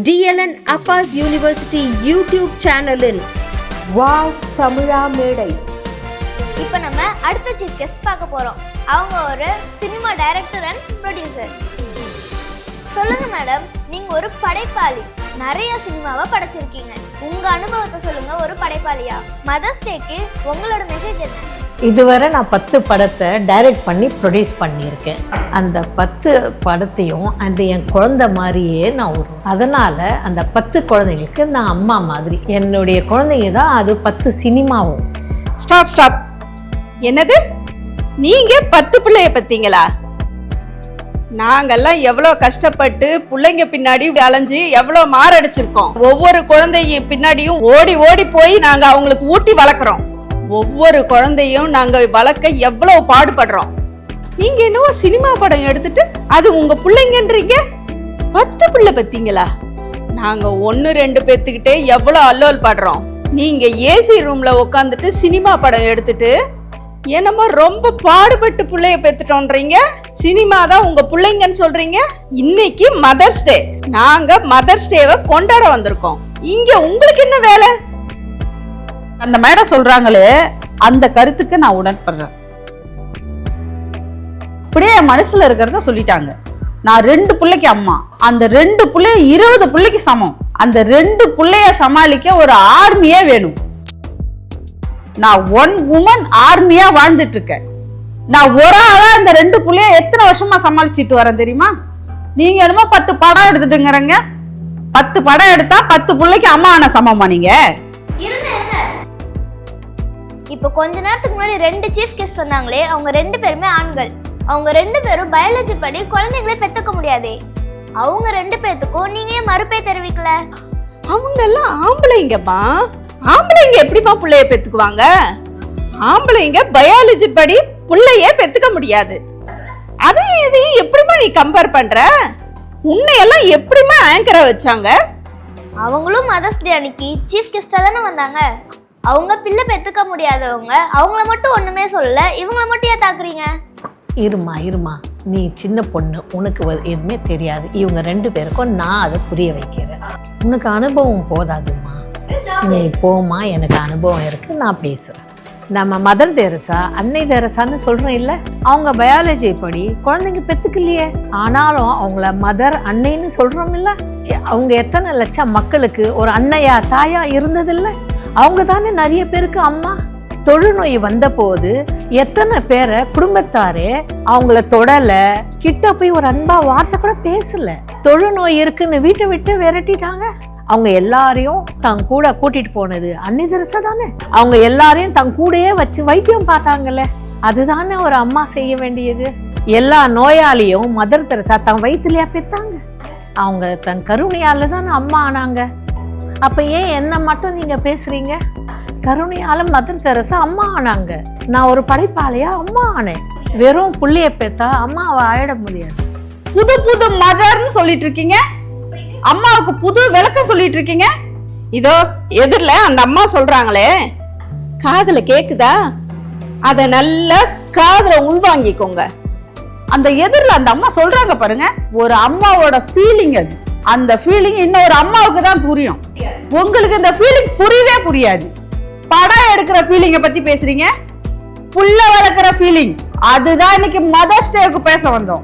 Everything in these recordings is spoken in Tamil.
DLN Appas University YouTube சேனலின் வாவ் தமிழா மேடை. இப்போ நம்ம அடுத்த சீஃப் கெஸ்ட் பார்க்க போறோம். அவங்க ஒரு சினிமா டைரக்டர் அண்ட் ப்ரொடியூசர். சொல்லுங்க மேடம், நீங்க ஒரு படைப்பாளி, நிறைய சினிமாவை படைச்சிருக்கீங்க. உங்க அனுபவத்தை சொல்லுங்க. ஒரு படைப்பாளியா மதர்ஸ் டேக்கு உங்களோட மெசேஜ் என்ன? இதுவரை நான் 10 படத்தை டைரக்ட் பண்ணி ப்ரொடியூஸ் பண்ணியிருக்கேன். அந்த 10 படத்தையும் அது என் குழந்தை மாதிரியே நான் அதனால் அந்த 10 குழந்தைங்களுக்கு நான் அம்மா மாதிரி. என்னுடைய குழந்தைங்க தான் அது 10 சினிமாவும். ஸ்டாப். என்னது, நீங்க 10 பிள்ளைய பத்தீங்களா? நாங்கெல்லாம் எவ்வளோ கஷ்டப்பட்டு பிள்ளைங்க பின்னாடி அலைஞ்சு எவ்வளோ மாரடிச்சிருக்கோம். ஒவ்வொரு குழந்தைய பின்னாடியும் ஓடி ஓடி போய் நாங்க அவங்களுக்கு ஊட்டி வளர்க்குறோம். ஒவ்வொரு குழந்தையும் நாங்க வளர்க்க எவ்வளவு பாடுபடுறோம். நீங்க என்னவோ சினிமா படம் எடுத்துட்டு அது உங்க பிள்ளைங்கன்றீங்க. 10 பிள்ளை பத்தீங்களா? நாங்க 1-2 பேத்துக்கிட்டே எவ்வளவு அல்லோல் படுறோம். நீங்க ஏசி ரூம்ல உட்காந்துட்டு சினிமா படம் எடுத்துட்டு என்னமோ ரொம்ப பாடுபட்டு பிள்ளைய பெத்துட்டோன்றீங்க. சினிமா தான் உங்க பிள்ளைங்கன்னு சொல்றீங்க. இன்னைக்கு மதர்ஸ் டே, நாங்க மதர்ஸ் டேவை கொண்டாட வந்திருக்கோம். இங்க உங்களுக்கு என்ன வேலை? அந்த மேடம் சொல்றாங்களே, அந்த கருத்துக்கு நான் உடன்படுறேன். அப்படியே என் மனசுல இருக்கிறத சொல்லிட்டாங்க. நான் 2 பிள்ளைக்கு அம்மா, அந்த 2 பிள்ளைய 20 பிள்ளைக்கு சமம். அந்த 2 பிள்ளைய சமாளிக்க ஒரு ஆர்மியே வேணும். நான் 1 உமன் ஆர்மியா வாழ்ந்துட்டு இருக்கேன். நான் ஒரு ஆளா இந்த 2 பிள்ளைய எத்தனை வருஷமா சமாளிச்சுட்டு வரேன் தெரியுமா? நீங்க என்னமோ 10 படம் எடுத்துட்டுங்கிறங்க. 10 படம் எடுத்தா 10 பிள்ளைக்கு அம்மா ஆன சமமா நீங்க? இப்போ கொஞ்ச நேரத்துக்கு முன்னாடி 2 சீஃப் கெஸ்ட் வந்தாங்களே, அவங்க 2 பேருமே ஆண்கள். அவங்க 2 பேரும் பயாலஜி படி குழந்தைங்களே பெத்துக்க முடியாதே. அவங்க 2 பேத்துக்கும் நீங்க ஏன் மறுப்பே தெரிவிக்கல? அவங்க எல்லாம் ஆம்பளைங்கப்பா. ஆம்பளைங்க எப்படிமா பிள்ளைய பெத்துக்குவாங்க? ஆம்பளைங்க பயாலஜி படி பிள்ளையே பெத்துக்க முடியாது. அதையும் இதையும் எப்படிமா நீ கம்பேர் பண்ற? உன்னையெல்லாம் எப்படிமா ஆங்கரா வச்சாங்க? அவங்களும் மதர்ஸ் டே அன்னைக்கு சீஃப் கெஸ்டா தானே வந்தாங்க. அவங்க பிள்ளை பெத்துக்க முடியாதவங்க, அவங்கள மட்டும் ஒண்ணுமே சொல்லல, இவங்கள மட்டும் ஏன் தாக்குறீங்க? இருமா, நீ சின்ன பொண்ணு, உனக்கு எதுவுமே தெரியாது. இவங்க 2 பேருக்கும் நான் அதை புரிய வைக்கிறேன். உனக்கு அனுபவம் போதாதுமா, நீ போமா, எனக்கு அனுபவம் இருக்கு, நான் பேசுறேன். நம்ம மதர் தெரசா, அன்னை தெரசான்னு சொல்றோம் இல்ல, அவங்க பயாலஜி படி குழந்தைங்க பெத்துக்கலையே, ஆனாலும் அவங்கள மதர் அன்னைன்னு சொல்றோம் இல்ல. அவங்க எத்தனை லட்சம் மக்களுக்கு ஒரு அன்னையா தாயா இருந்ததில்ல. அவங்க தானே நிறைய பேருக்கு அம்மா. தொழுநோய் வந்த போது எத்தனை பேரை குடும்பத்தாரே அவங்கள தொடல, கிட்ட போய் ஒரு அன்பா வார்த்தை கூட பேசல. தொழுநோய் இருக்குன்னு வீட்டை விட்டு விரட்டிட்டாங்க. அவங்க எல்லாரையும் தன் கூட கூட்டிட்டு போனது அன்னை தெரசா தானே. அவங்க எல்லாரையும் தன் கூடயே வச்சு வைத்தியம் பார்த்தாங்கல்ல. அதுதானே ஒரு அம்மா செய்ய வேண்டியது. எல்லா நோயாளியும் மதர் தெரசா தன் வயிற்றுலயா பெத்தாங்க. அவங்க தன் கருணையால தானே அம்மா ஆனாங்க. அப்ப ஏன் என்ன மட்டும் நீங்க பேசுறீங்க? கருணையால மதர் தெரசா அம்மா ஆனாங்க. நான் ஒரு படைப்பாளையா அம்மா ஆனேன். வெறும் புள்ளைய பெத்தா அம்மாவை ஆயிட முடியாது. புது மதர்ன்னு சொல்லிட்டு இருக்கீங்க, அம்மாவுக்கு புது விளக்கம் சொல்லிட்டு இருக்கீங்க. இதோ எதிரில அந்த அம்மா சொல்றாங்களே, காதுல கேக்குதா? அத நல்லா காதுல உள்வாங்கிக்கோங்க. அந்த எதிரில அந்த அம்மா சொல்றாங்க பாருங்க, ஒரு அம்மாவோட ஃபீலிங் அது. அந்த ஃபீலிங் இன்னொரு அம்மாவுக்கு தான் புரியும். உங்களுக்கு இந்த ஃபீலிங் புரியவே புரியாது. படம் எடுக்கிற ஃபீலிங்கை பத்தி பேசுறீங்க, புள்ள வளர்க்கிற ஃபீலிங், அதுதான் இன்னைக்கு மதர்ஸ் டேக்கு பேச வந்தோம்.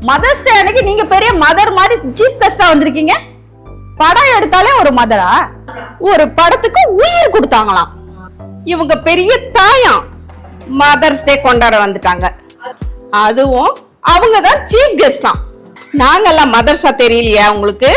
மதர்ஸ் டே அன்னைக்கு நீங்க பெரிய மதர் மாதிரி சீஃப் கெஸ்டா வந்திருக்கீங்க. படம் எடுத்தாலே ஒரு மதரா? ஒரு படத்துக்கு உயிர் கொடுத்தாங்களாம். இவங்க பெரிய தாயாம் மதர்ஸ் டே கொண்டாட வந்துட்டாங்க. அதுவும் அவங்க தான் சீஃப் கெஸ்டா. நாங்கெல்லாம் மதர்ஸா தெரியலையா உங்களுக்கு?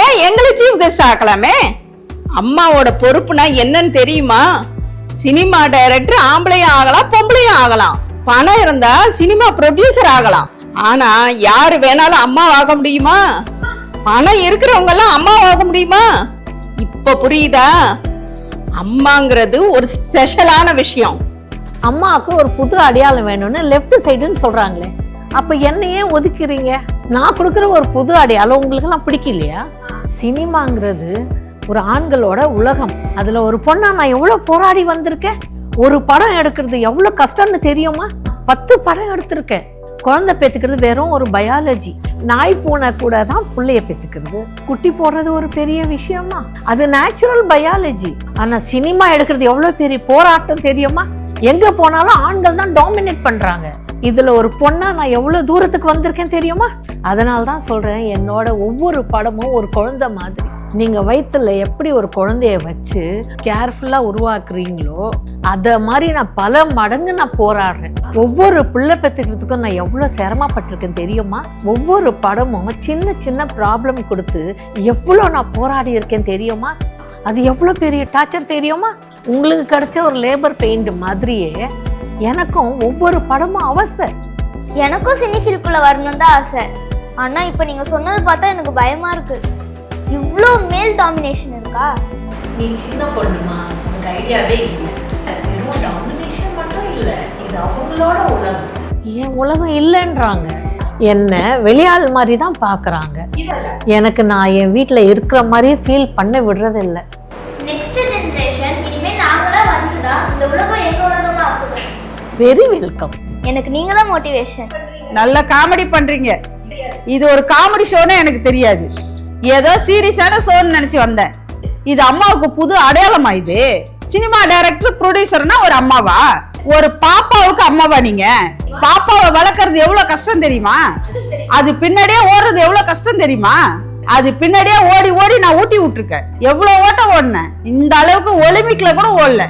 ஏன் எங்களை சீஃப் கெஸ்ட் ஆக்கலாமே? அம்மாவோட பொறுப்புனா என்னன்னு தெரியுமா? சினிமா டைரக்டர் ஆம்பளையும் ஆகலாம், பொம்பளையும் ஆகலாம். பணம் இருந்தா சினிமா ப்ரொடியூசர் ஆகலாம். ஆனா யாரு வேணாலும் அம்மா ஆக முடியுமா? பணம் இருக்கிறவங்க எல்லாம் அம்மா ஆக முடியுமா? இப்ப புரியுதா? அம்மாங்கிறது ஒரு ஸ்பெஷலான விஷயம். அம்மாவுக்கு ஒரு புது அடையாளம் வேணும்னு லெஃப்ட் சைடுன்னு சொல்றாங்களே, அப்ப என்னையே ஒதுக்குறீங்க? நான் கொடுக்குற ஒரு புது அடையாளம் உங்களுக்கு எல்லாம் பிடிக்கலையா? சினிமாங்கிறது ஒரு ஆண்களோட உலகம். அதுல ஒரு பொண்ணா நான் எவ்வளவு போராடி வந்திருக்கேன். ஒரு படம் எடுக்கிறது எவ்வளவு கஷ்டம்னு தெரியுமா? 10 படம் எடுத்திருக்கேன். குழந்தை பெத்துக்கிறது வெறும் ஒரு பயாலஜி. நாய் பூனை கூட தான் பிள்ளைய பெற்றுக்கிறது. குட்டி போடுறது ஒரு பெரிய விஷயமா? அது நேச்சுரல் பயாலஜி. ஆனா சினிமா எடுக்கிறது எவ்வளவு பெரிய போராட்டம் தெரியுமா? எங்க போனாலும் ஆண்கள் தான் டாமினேட் பண்றாங்க. இதுல ஒரு பொண்ணா நான் எவ்வளவு தூரத்துக்கு வந்திருக்கேன் தெரியுமா? அதனால தான் சொல்றேன், என்னோட ஒவ்வொரு படமும் ஒரு குழந்தை மாதிரி. நீங்க வயிற்றுல எப்படி ஒரு குழந்தைய வச்சு கேர்ஃபுல்லா உருவாக்குறீங்களோ அத மாதிரி நான் பல மடங்கு நான் போராடுறேன். ஒவ்வொரு பிள்ளை பெற்றுக்கிறதுக்கும் நான் எவ்வளவு சிரமப்பட்டிருக்கேன் தெரியுமா? ஒவ்வொரு படமும் சின்ன சின்ன ப்ராப்ளம் கொடுத்து எவ்வளவு நான் போராடி இருக்கேன் தெரியுமா? அது எவ்வளவு பெரிய டார்ச்சர் தெரியுமா? உங்களுக்கு கிடைச்ச ஒரு லேபர் பெயிண்ட் மாதிரியே எனக்கும் ஒவ்வொரு படமும் அவஸ்தை. எனக்கும் சினி ஃபீல்டுக்குள்ள வரணும் தான் ஆசை. ஆனா இப்போ நீங்க சொன்னது பார்த்தா எனக்கு பயமா இருக்கு. இவ்வளோ மேல் டாமினேஷன் இருக்கா? நீ சின்ன பொண்ணுமா, உனக்கு ஐடியாவே இல்லை. வெறும் டாமினேஷன் மட்டும் இல்லை, இது அவங்களோட உலகம். என் உலகம் இல்லைன்றாங்க. என்ன வெளியாள் மாதிரி தான் பார்க்குறாங்க. எனக்கு நான் என் வீட்டில் இருக்கிற மாதிரியே ஃபீல் பண்ண விடுறதில்லை. நெக்ஸ்ட் ஜெனரேஷன் இனிமே நாங்களா வந்து தான் இந்த உலகம் எங்க உலகமா ஆக்குறோம். Very welcome. எனக்கு நீங்க தான் மோட்டிவேஷன். நல்ல காமெடி பண்றீங்க. இது ஒரு காமெடி ஷோன்னு எனக்கு தெரியாது. ஏதோ சீரியஸான ஷோன்னு நினைச்சு வந்தேன். இது அம்மாவுக்கு புது அடையாளமா? இது சினிமா டைரக்டர் ப்ரொடியூசர்னா ஒரு அம்மாவா? ஒரு பாப்பாவுக்கு அம்மாவா நீங்க? பாப்பாவை வளர்க்கறது எவ்வளவு கஷ்டம் தெரியுமா? அது பின்னாடியே ஓடுறது எவ்வளவு கஷ்டம் தெரியுமா? அது பின்னாடியே ஓடி ஓடி நான் ஊட்டி விட்டுருக்கேன். எவ்வளவு ஓட்டம் ஓடினேன். இந்த அளவுக்கு ஒலிம்பிக்ல கூட ஓடல.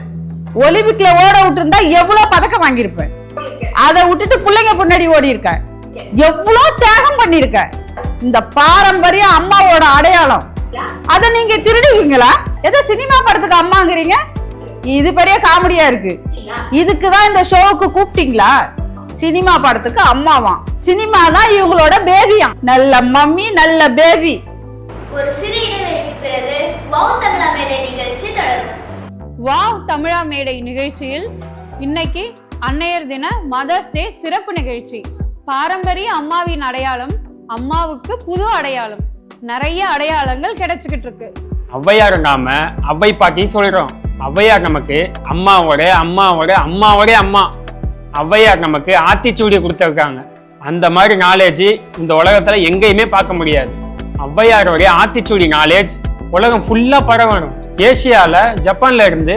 ஒலிம்பிக்ல ஓட விட்டுருந்தா எவ்வளவு பதக்கம் வாங்கியிருப்பேன். அதை விட்டுட்டு பிள்ளைங்க பின்னாடி ஓடி இருக்கேன். எவ்வளவு தியாகம் பண்ணிருக்கேன். இந்த பாரம்பரிய அம்மாவோட அடையாளம் அத நீங்க திருடுவீங்களா? ஏதோ சினிமா படத்துக்கு அம்மாங்கிறீங்க. இது பெரிய காமெடியா இருக்கு. இதுக்குதான் இந்த ஷோவுக்கு கூப்பிட்டீங்களா? சினிமா படத்துக்கு அம்மாவாம். சினிமா தான் இவங்களோட பேபியா. நல்ல மம்மி, நல்ல பேபி. ஒரு சிறு இடைவெளிக்கு பிறகு வாவ் தமிழா மேடை நிகழ்ச்சி தொடரும். வாவ் தமிழா மேடை நிகழ்ச்சியில் இன்னைக்கு அன்னையர் தின மதர்ஸ் டே சிறப்பு நிகழ்ச்சி. பாரம்பரிய அம்மாவின் அடையாளம், அம்மாவுக்கு புது அடையாளம், நிறைய அடையாளங்கள் கிடைச்சிக்கிட்டு இருக்கு. ஔவையார் நாம அவ்வை பாட்டி சொல்றோம். ஔவையார் நமக்கு அம்மாவோட அம்மாவோட அம்மாவோட அம்மா. ஔவையார் நமக்கு ஆத்திச்சூடியை கொடுத்துருக்காங்க. அந்த மாதிரி நாலேஜ் இந்த உலகத்துல எங்கேயுமே பார்க்க முடியாது. ஔவையாரோடைய ஆத்திச்சூடி நாலேஜ் உலகம் ஃபுல்லா பரவணும். ஏசியால ஜப்பான்ல இருந்து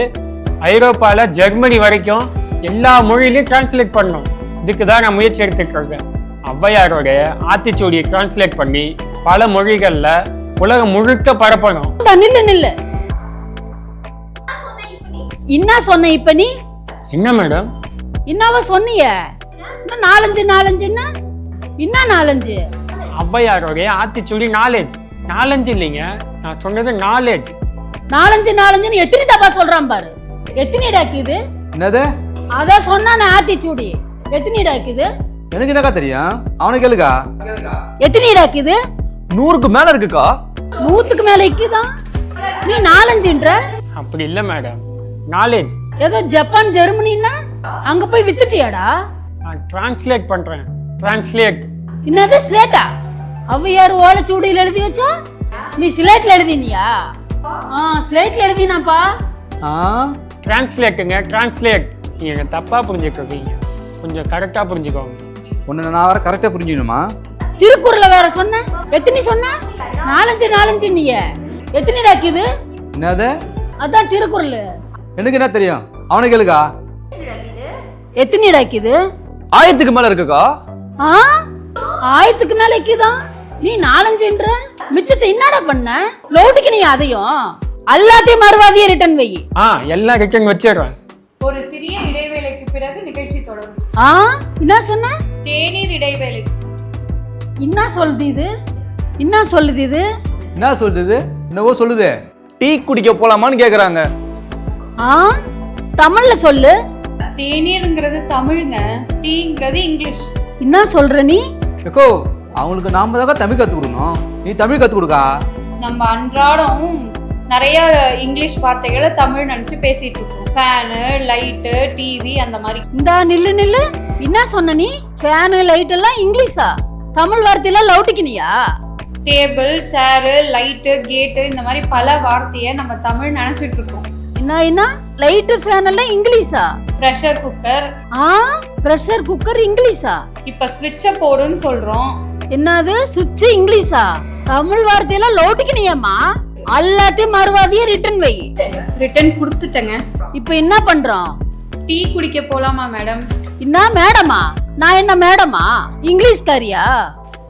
ஐரோப்பால ஜெர்மனி வரைக்கும் எல்லா மொழியிலையும் டிரான்ஸ்லேட் பண்ணணும். இதுக்கு தான் நான் முயற்சி எடுத்துட்டு இருக்கேன். ஔவையாரோடைய ஆத்திச்சூடியை டிரான்ஸ்லேட் பண்ணி பல மொழிகள்ல உலகம் முழுக்க பரப்பணும். நில்லு. என்ன சொன்ன இப்ப நீ? என்ன மேடம்? என்னவா சொன்னிய? நாலஞ்சு என்ன நாலஞ்சு? ஔவையாரோடைய ஆத்திச்சூடி நாலேஜ். நாலஞ்சு இல்லைங்க, நான் சொன்னது நாலேஜ். நாலஞ்சுன்னு எத்தனை தப்பா சொல்றான் பாரு. எத்தனை டாக்குது? என்னது? அத சொன்னா ஆத்திச்சூடி எத்தனை டாக்குது? எனக்கு என்னக்கா தெரியும்? அவனுக்கு கேளுக்கா. எத்தனை டாக்குது? 100க்கு மேல இருக்குக்கா. 100க்கு மேல இருக்குதான். நீ நாலஞ்சுன்ற? அப்படி இல்ல மேடம், நாலேஜ். ஏதோ ஜப்பான் ஜெர்மனின்னா அங்க போய் வித்துட்டியாடா? நான் டிரான்ஸ்லேட் பண்றேன். டிரான்ஸ்லேட். என்னது ஸ்லேட்டா? ஔவையார் ஓலைச்சுவடியில் எழுதி வச்சா நீ ஸ்லேட்ல எழுதினியா? ஸ்லேட்ல எழுதினாப்பா. டிரான்ஸ்லேட்டுங்க, டிரான்ஸ்லேட். நீங்க தப்பா புரிஞ்சுக்கிறீங்க, கொஞ்சம் கரெக்டா புரிஞ்சுக்கோங்க. உன்னை நான் வர கரெக்டா புரிஞ்சுக்கணுமா? திருக்குறளை வேற சொன்ன. எத்தனை சொன்ன? நாலஞ்சு நீ எத்தனை டாக்குது? என்னது? அதான் திருக்குறள். எனக்கு என்ன தெரியும்? அவனுக்கு கேளுக்கா. எத்தனை டாக்குது? 1000க்கு மேல இருக்குக்கா. 1000க்கு மேல இருக்குதான். நீ நாலஞ்சுன்ற மிச்சத்தை என்னடா பண்ண? லோட்டுக்கு நீ அதையும் எல்லாத்தையும் மறுவாதியே ரிட்டர்ன் வை. எல்லாம் ரிட்டர்ன் வச்சிடுறேன். ஒரு சிறிய இடைவேளைக்கு பிறகு நிகழ்ச்சி தொடரும். என்ன சொன்ன? தேநீர் இடைவேளை. என்ன சொல்லுது இது? என்ன சொல்லுது? என்னவோ சொல்லுது. டீ குடிக்க போலாமான்னு கேக்குறாங்க. தமிழ்ல சொல்லு. தேநீர்ங்கிறது தமிழுங்க, டீங்கிறது இங்கிலீஷ். என்ன சொல்ற நீ? ஏக்கோ, அவங்களுக்கு நாம தான் தமிழ் கத்து கொடுக்கணும். நீ தமிழ் கத்து கொடுக்கா. நம்ம அன்றாடம் நிறைய இங்கிலீஷ் வார்த்தைகளை தமிழ் நினைச்சு பேசிட்டு இருக்கோம். ஃபேனு, லைட்டு, டிவி அந்த மாதிரி. இந்த நில்லு. என்ன சொன்ன நீ? ஃபேனு, லைட் எல்லாம் இங்கிலீஷா? தமிழ் வார்த்தையெல்லாம் லவுட்டிக்கினியா? டேபிள், சேரு, லைட்டு, கேட்டு இந்த மாதிரி பல வார்த்தையை நம்ம தமிழ் நினைச்சிட்டு இருக்கோம். என்ன லைட், ஃபேன் எல்லாம் இங்கிலீஷா? Pressure cooker. ப்ரெஷர் குக்கர் இங்கிலீஷா? இப்ப ஸ்விட்ச போடுன்னு சொல்றோம். என்னது சுவிட்ச் இங்கிலீஷா? தமிழ் வார்த்தையில லோட்டிக்கினியம்மா. எல்லாத்தையும் மறுவாதியே ரிட்டன் வை. ரிட்டர்ன் கொடுத்துட்டேங்க. இப்போ என்ன பண்றோம்? டீ குடிக்க போலாமா மேடம்? என்ன மேடமா? நான் என்ன மேடமா? இங்கிலீஷ்காரியா?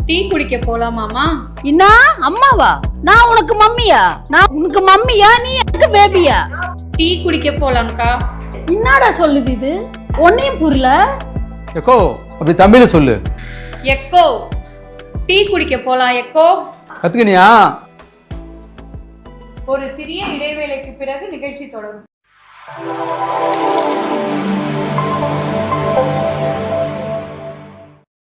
டீ குடிக்க போலாமாமா? என்ன அம்மாவா? நான் உனக்கு மம்மியா? நான் உனக்கு மம்மியா? நீ எனக்கு பேபியா? டீ குடிக்க போலாம்க்கா. என்னடா சொல்லுது இது? ஒன்னையும் புரியல. எக்கோ அப்படி தமிழ்ல சொல்லு. எக்கோ டீ குடிக்க போலாம் எக்கோ. கத்துக்கினியா? ஒரு சிறிய இடைவேளைக்கு பிறகு நிகழ்ச்சி தொடரும்.